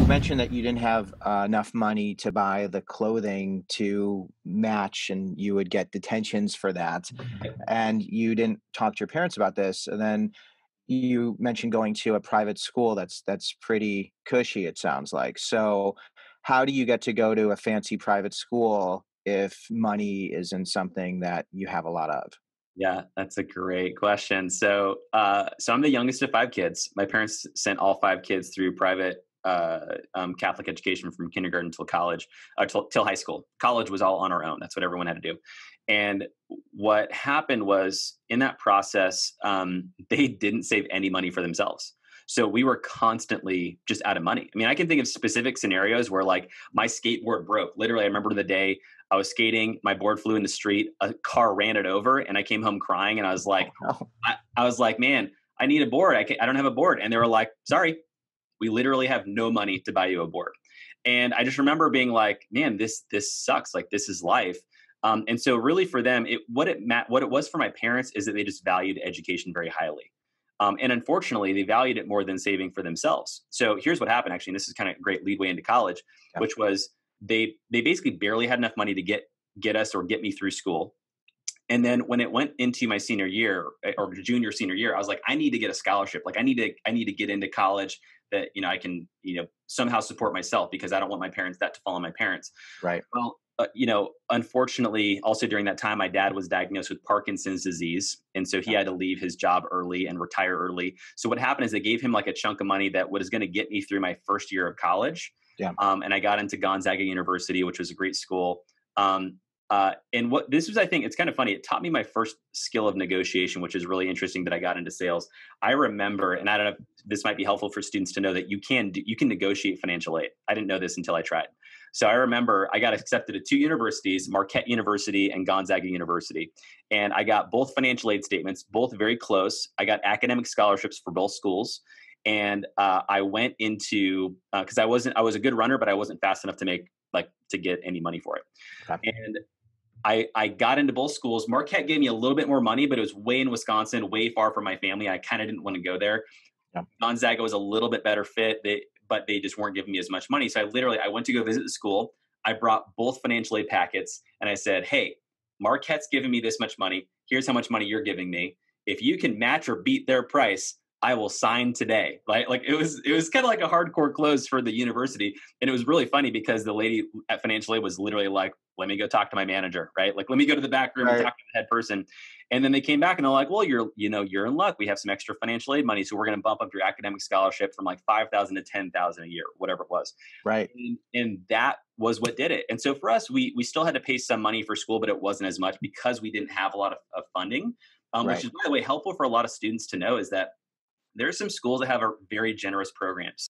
mentioned that you didn't have enough money to buy the clothing to match, and you would get detentions for that. And you didn't talk to your parents about this. And then you mentioned going to a private school that's pretty cushy, it sounds like. So, how do you get to go to a fancy private school if money isn't something that you have a lot of? Yeah, that's a great question. So I'm the youngest of five kids. My parents sent all five kids through private Catholic education from kindergarten till college, till high school. College was all on our own. That's what everyone had to do. And what happened was in that process, they didn't save any money for themselves. So we were constantly just out of money. I mean, I can think of specific scenarios where like my skateboard broke. Literally, I remember the day I was skating, my board flew in the street, a car ran it over, and I came home crying. And I was like, Oh, no. I was like, man, I need a board. I don't have a board. And they were like, sorry, we literally have no money to buy you a board. And I just remember being like, man, this sucks. Like this is life. And so really for them, what it was for my parents is that they just valued education very highly. And unfortunately, they valued it more than saving for themselves. So here's what happened, actually, and this is kind of a great leadway into college, Yeah. which was they basically barely had enough money to get us or get me through school. And then when it went into my senior year or junior senior year, I was like, I need to get a scholarship. Like I need to get into college that I can somehow support myself because I don't want my parents to follow my parents. Right. Well, unfortunately, also during that time, my dad was diagnosed with Parkinson's disease. And so he Yeah. had to leave his job early and retire early. So what happened is they gave him like a chunk of money that was going to get me through my first year of college. Yeah. And I got into Gonzaga University, which was a great school. And what this was, I think it's kind of funny. It taught me my first skill of negotiation, which is really interesting that I got into sales. I remember, and I don't know if this might be helpful for students to know that you can negotiate financial aid. I didn't know this until I tried. So I remember I got accepted at two universities, Marquette University and Gonzaga University. And I got both financial aid statements, both very close. I got academic scholarships for both schools. And I went into, because I was a good runner, but I wasn't fast enough to get any money for it. Okay. And I got into both schools. Marquette gave me a little bit more money, but it was way in Wisconsin, way far from my family. I kind of didn't want to go there. Yeah. Gonzaga was a little bit better fit, but they just weren't giving me as much money. So I went to go visit the school. I brought both financial aid packets and I said, hey, Marquette's giving me this much money. Here's how much money you're giving me. If you can match or beat their price, I will sign today. Like it was kind of like a hardcore close for the university. And it was really funny because the lady at financial aid was literally like, let me go talk to my manager, right? Like, let me go to the back room and Right. talk to the head person. And then they came back and they're like, well, you're in luck. We have some extra financial aid money. So we're going to bump up your academic scholarship from like 5,000 to 10,000 a year, whatever it was. Right. And that was what did it. And so for us, we still had to pay some money for school, but it wasn't as much because we didn't have a lot of funding, which Right. is, by the way, helpful for a lot of students to know is that there are some schools that have a very generous programs.